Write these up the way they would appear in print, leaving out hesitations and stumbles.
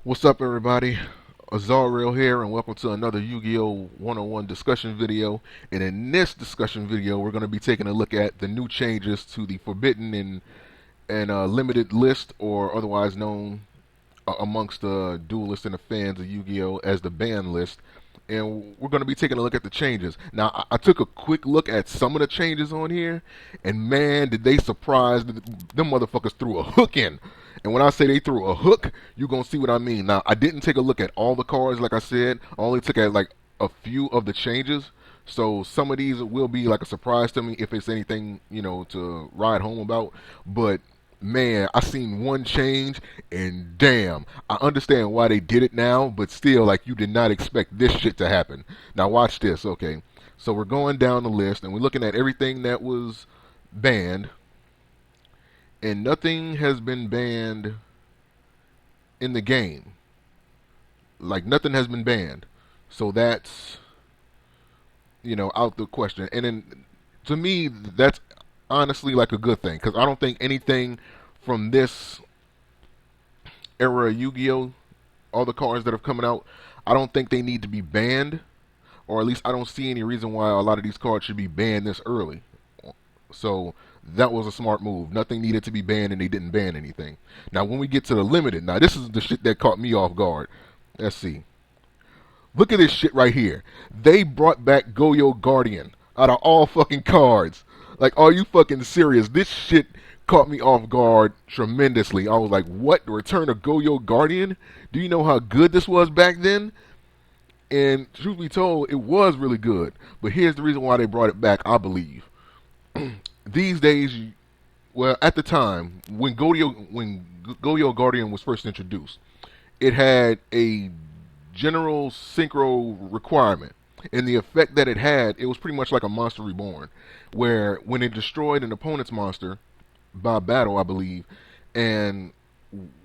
What's up, everybody? Azarreal here, and welcome to another Yu-Gi-Oh 101 discussion video. And in this discussion video, we're going to be taking a look at the new changes to the Forbidden and Limited list, or otherwise known amongst the duelists and the fans of Yu-Gi-Oh as the ban list. And we're going to be taking a look at the changes. Now, I took a quick look at some of the changes on here, and man, did they surprise them motherfuckers threw a hook in. And when I say they threw a hook, you're going to see what I mean. Now, I didn't take a look at all the cards, like I said. I only took at like a few of the changes. So some of these will be like a surprise to me if it's anything, to ride home about. But man, I seen one change, and damn, I understand why they did it now, but still, like, you did not expect this shit to happen. Now watch this, okay? So we're going down the list, and we're looking at everything that was banned, and nothing has been banned in the game. Like, nothing has been banned. So that's, out the question. And then, to me, that's honestly like a good thing, because I don't think anything from this era of Yu-Gi-Oh, all the cards that have coming out, I don't think they need to be banned, or at least I don't see any reason why a lot of these cards should be banned this early. So that was a smart move. Nothing needed to be banned, and they didn't ban anything. Now when we get to the limited, now this is the shit that caught me off guard. Let's see. Look at this shit right here. They brought back GOYO Guardian out of all fucking cards. Like, are you fucking serious? This shit caught me off guard tremendously. I was like, what? The return of GOYO Guardian? Do you know how good this was back then? And truth be told, it was really good. But here's the reason why they brought it back, I believe. These days, well, at the time, when GOYO Guardian was first introduced, it had a general synchro requirement. And the effect that it had, it was pretty much like a Monster Reborn, where when it destroyed an opponent's monster by battle, I believe, and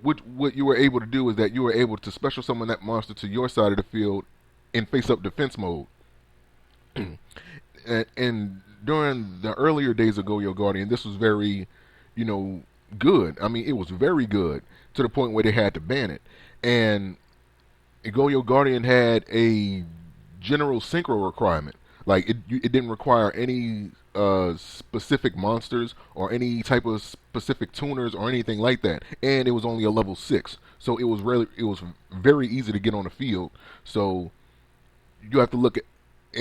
what you were able to do is that you were able to special summon that monster to your side of the field in face-up defense mode. and during the earlier days of GOYO Guardian, this was very, good. I mean, it was very good to the point where they had to ban it. And GOYO Guardian had a general synchro requirement. Like, it didn't require any specific monsters or any type of specific tuners or anything like that. And it was only a level 6, so it was very easy to get on the field. So you have to look at,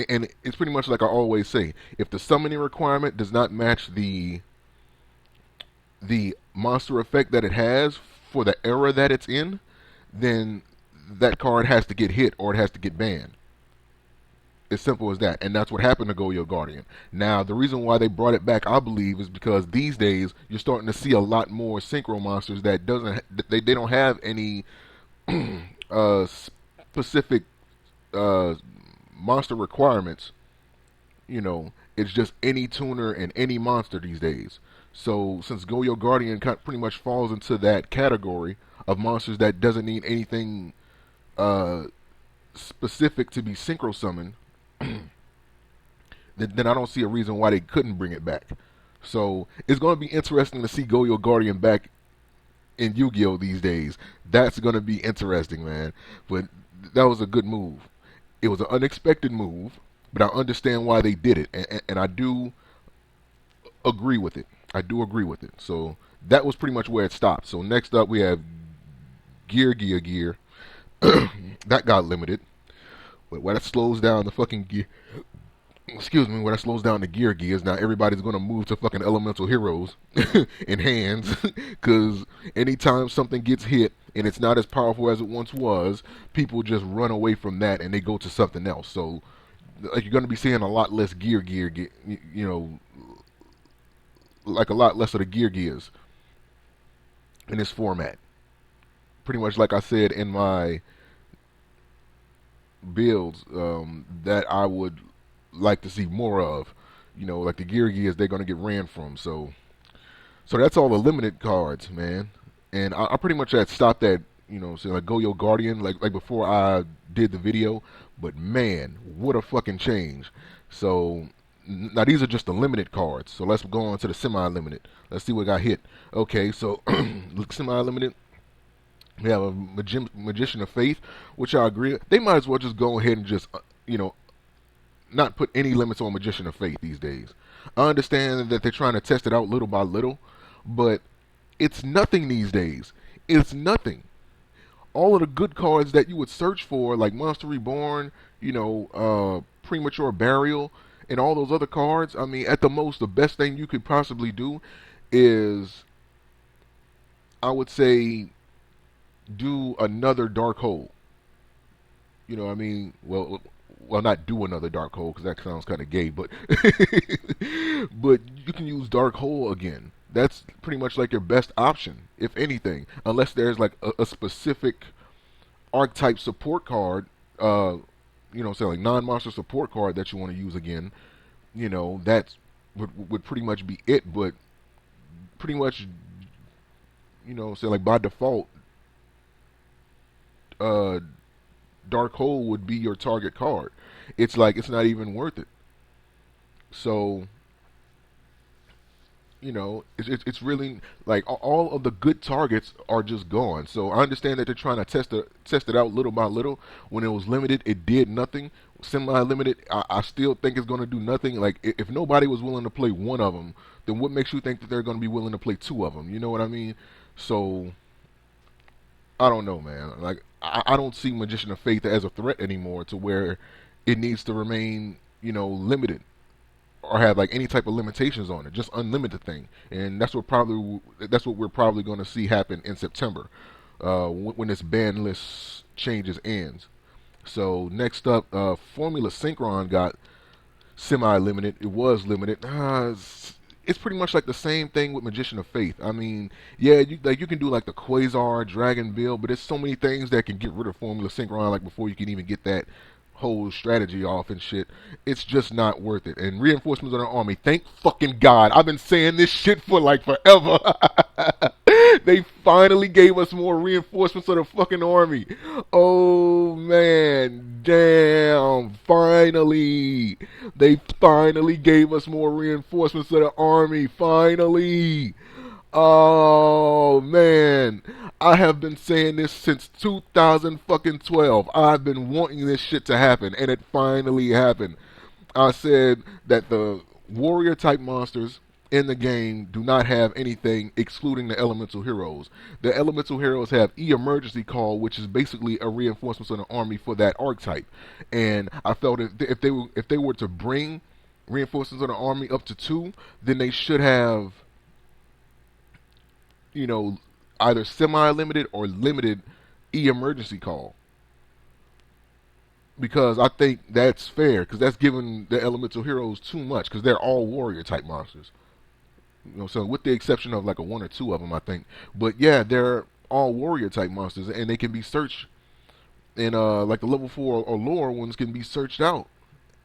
and it's pretty much like I always say, if the summoning requirement does not match the monster effect that it has for the era that it's in, then that card has to get hit or it has to get banned. As simple as that. And that's what happened to GOYO Guardian. Now, the reason why they brought it back, I believe, is because these days you're starting to see a lot more synchro monsters that they don't have any specific monster requirements. It's just any tuner and any monster these days. So since GOYO Guardian pretty much falls into that category of monsters that doesn't need anything specific to be synchro summoned, then I don't see a reason why they couldn't bring it back. So it's going to be interesting to see GOYO Guardian back in Yu-Gi-Oh these days. That's going to be interesting, man. But that was a good move. It was an unexpected move, but I understand why they did it, and I do agree with it. I do agree with it. So that was pretty much where it stopped. So next up we have Gear. That got limited. But when it slows down the fucking gear, when it slows down the gears, now everybody's gonna move to fucking elemental heroes in hands, because anytime something gets hit and it's not as powerful as it once was, people just run away from that and they go to something else. So, like, you're gonna be seeing a lot less gear, like a lot less of the gears in this format. Pretty much like I said in my builds, that I would like to see more of. Like the gears, they're gonna get ran from. So that's all the limited cards, man. And I pretty much had stopped at, so like GOYO Guardian, like before I did the video. But man, what a fucking change. So now these are just the limited cards. So let's go on to the semi-limited. Let's see what got hit. Okay, so semi-limited. We have a Magician of Faith, which I agree. They might as well just go ahead and just, not put any limits on Magician of Faith these days. I understand that they're trying to test it out little by little, but it's nothing these days. It's nothing. All of the good cards that you would search for, like Monster Reborn, Premature Burial, and all those other cards, I mean, at the most, the best thing you could possibly do is, I would say, do another Dark Hole. You know, what I mean, well, not do another Dark Hole because that sounds kind of gay, but but you can use Dark Hole again. That's pretty much like your best option, if anything, unless there's like a specific archetype support card, say like non-monster support card that you want to use again. That would pretty much be it. But pretty much, say like by default, uh, Dark Hole would be your target card. It's like it's not even worth it. So it's really like all of the good targets are just gone. So I understand that they're trying to test it out little by little. When it was limited, it did nothing. Semi-limited, I still think it's going to do nothing. Like if nobody was willing to play one of them, then what makes you think that they're going to be willing to play two of them? You know what I mean? So I don't know, man. Like I don't see Magician of Faith as a threat anymore to where it needs to remain, limited or have like any type of limitations on it, just unlimited thing. And that's what we're probably going to see happen in September, when this ban list changes ends. So next up, Formula Synchron got semi-limited. It was limited. It's pretty much like the same thing with Magician of Faith. I mean, yeah, you can do like the Quasar, Dragon Build, but there's so many things that can get rid of Formula Synchron like before you can even get that whole strategy off and shit. It's just not worth it. And reinforcements of the army, thank fucking God. I've been saying this shit for like forever. They finally gave us more reinforcements of the fucking army. Oh man, damn, finally. They finally gave us more reinforcements of the army. Finally. Oh man, I have been saying this since 2012. I've been wanting this shit to happen, and it finally happened. I said that the warrior type monsters in the game do not have anything excluding the elemental heroes. The elemental heroes have emergency call, which is basically a reinforcement of the army for that archetype. And I felt if they were to bring reinforcements of the army up to 2, then they should have, you know, either semi-limited or limited emergency call, because I think that's fair, because that's giving the elemental heroes too much, because they're all warrior type monsters. So with the exception of like a one or two of them, I think. But yeah, they're all warrior type monsters, and they can be searched. And like the level 4 or lower ones can be searched out.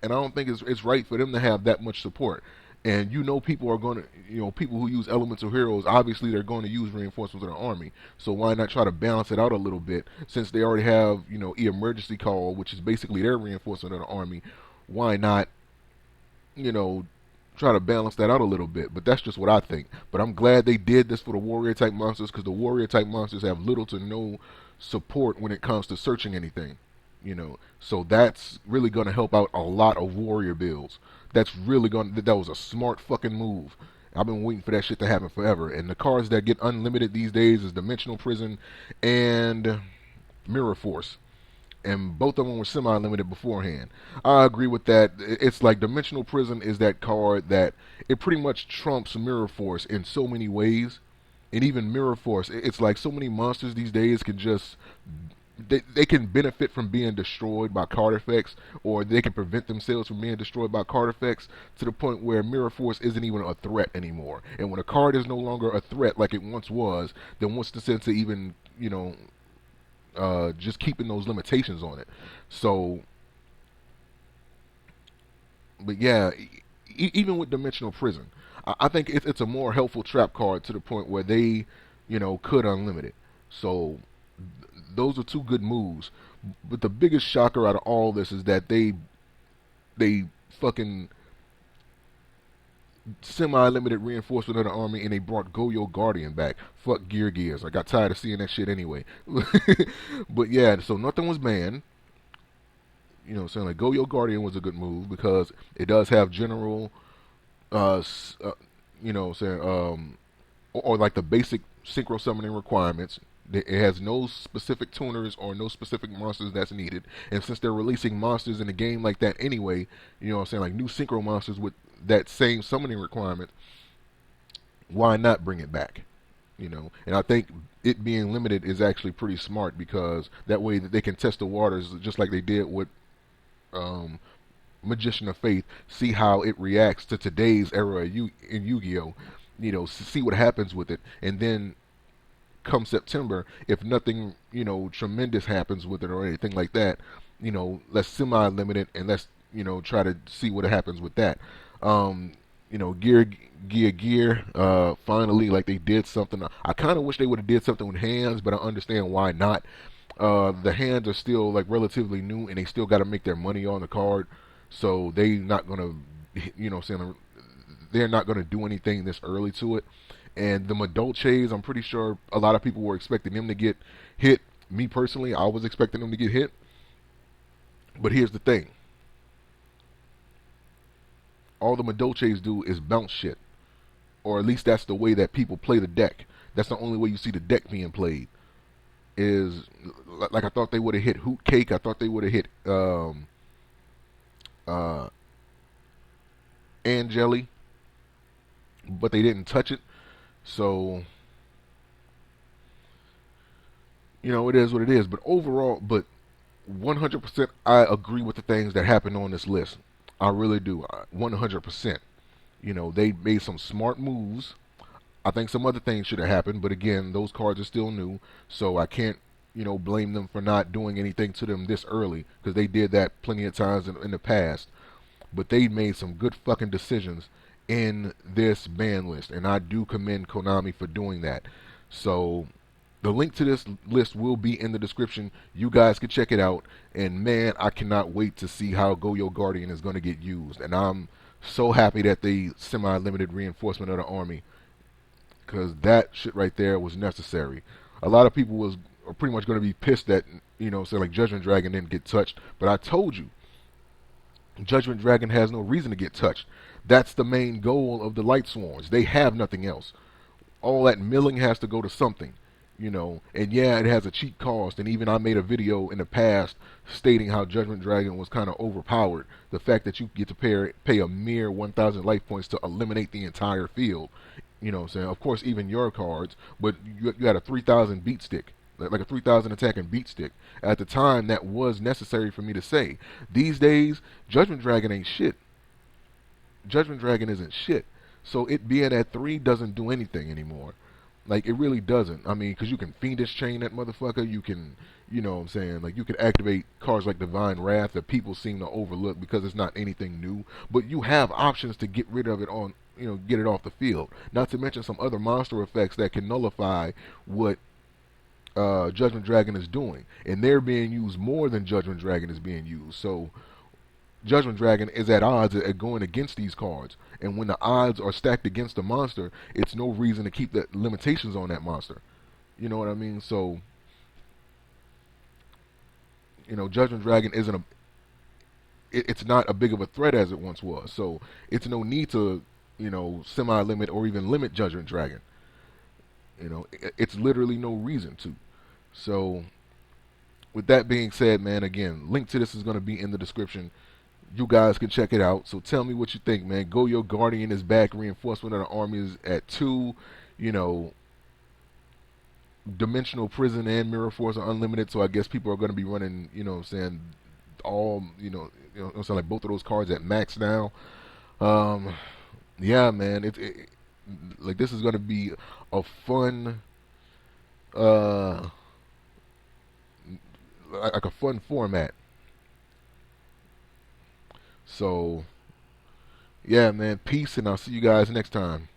And I don't think it's right for them to have that much support. And people are going to, people who use elemental heroes, obviously they're going to use reinforcements of the army. So why not try to balance it out a little bit, since they already have, emergency call, which is basically their reinforcement of the army. Why not, you know, try to balance that out a little bit? But that's just what I think. But I'm glad they did this for the warrior type monsters, because the warrior type monsters have little to no support when it comes to searching anything. So that's really going to help out a lot of warrior builds. That was a smart fucking move. I've been waiting for that shit to happen forever. And the cards that get unlimited these days is Dimensional Prison and Mirror Force. And both of them were semi-limited beforehand. I agree with that. It's like Dimensional Prison is that card that it pretty much trumps Mirror Force in so many ways. And even Mirror Force, it's like so many monsters these days can just, they can benefit from being destroyed by card effects, or they can prevent themselves from being destroyed by card effects, to the point where Mirror Force isn't even a threat anymore. And when a card is no longer a threat like it once was, then what's the sense of even, just keeping those limitations on it? So, but yeah, even with Dimensional Prison, I think it's a more helpful trap card, to the point where they, could unlimit it. So those are two good moves. But the biggest shocker out of all this is that they fucking semi-limited reinforcement of the army, and they brought GOYO Guardian back. Fuck Gears. I got tired of seeing that shit anyway. But yeah, so nothing was banned. You know, saying like GOYO Guardian was a good move because it does have general, uh, you know, saying or like the basic synchro summoning requirements. It has no specific tuners or no specific monsters that's needed. And since they're releasing monsters in a game like that anyway, you know what I'm saying, like new synchro monsters with that same summoning requirement, why not bring it back? You know, and I think it being limited is actually pretty smart because that way that they can test the waters just like they did with um, Magician of Faith, see how it reacts to today's era in Yu-Gi-Oh. You know, see what happens with it, and then come September, if nothing, you know, tremendous happens with it or anything like that, you know, let's semi-limit it and let's, you know, try to see what happens with that. Um, you know, gear. Finally, like they did something. I kind of wish they would have did something with hands, but I understand why not. The hands are still like relatively new, and they still got to make their money on the card, so they not gonna, you know, saying they're not gonna do anything this early to it. And the Madolches, I'm pretty sure a lot of people were expecting them to get hit. Me personally, I was expecting them to get hit. But here's the thing: all the Madolches do is bounce shit, or at least that's the way that people play the deck. That's the only way you see the deck being played. Is like I thought they would have hit Hoot Cake. I thought they would have hit uh, Angeli, but they didn't touch it. So you know it is what it is. But overall, but 100%, I agree with the things that happened on this list. I really do. 100%. You know, they made some smart moves. I think some other things should have happened, but again, those cards are still new, so I can't, you know, blame them for not doing anything to them this early because they did that plenty of times in the past. But they made some good fucking decisions in this ban list, and I do commend Konami for doing that. So the link to this list will be in the description. You guys can check it out. And man, I cannot wait to see how GOYO Guardian is going to get used. And I'm so happy that they semi-limited reinforcement of the army because that shit right there was necessary. A lot of people are pretty much going to be pissed that, you know, say like Judgment Dragon didn't get touched. But I told you, Judgment Dragon has no reason to get touched. That's the main goal of the Light Sworns. They have nothing else. All that milling has to go to something, you know. And yeah, it has a cheap cost. And even I made a video in the past stating how Judgment Dragon was kind of overpowered. The fact that you get to pay a mere 1,000 life points to eliminate the entire field. You know what I'm saying? Of course, even your cards, but you had a 3,000 beat stick, like a 3,000 attack and beat stick. At the time, that was necessary for me to say. These days, Judgment Dragon ain't shit. Judgment Dragon isn't shit. So it being at 3 doesn't do anything anymore. Like, it really doesn't. I mean, because you can Fiendish Chain that motherfucker. You can, you know what I'm saying? Like, you can activate cards like Divine Wrath that people seem to overlook because it's not anything new. But you have options to get rid of it on, you know, get it off the field. Not to mention some other monster effects that can nullify what Judgment Dragon is doing. And they're being used more than Judgment Dragon is being used. So Judgment Dragon is at odds at going against these cards. And when the odds are stacked against a monster, it's no reason to keep the limitations on that monster. You know what I mean? So, you know, Judgment Dragon isn't it's not a big of a threat as it once was. So it's no need to, you know, semi-limit or even limit Judgment Dragon. You know, it's literally no reason to. So, with that being said, man, again, link to this is going to be in the description. You guys can check it out. So tell me what you think, man. GOYO Guardian is back. Reinforcement of the army is at 2. You know, Dimensional Prison and Mirror Force are unlimited. So I guess people are going to be running, you know what I'm saying, all, you know, so like both of those cards at max now. Um, yeah, man. Like this is going to be a fun, uh, like a fun format. So, yeah, man, peace, and I'll see you guys next time.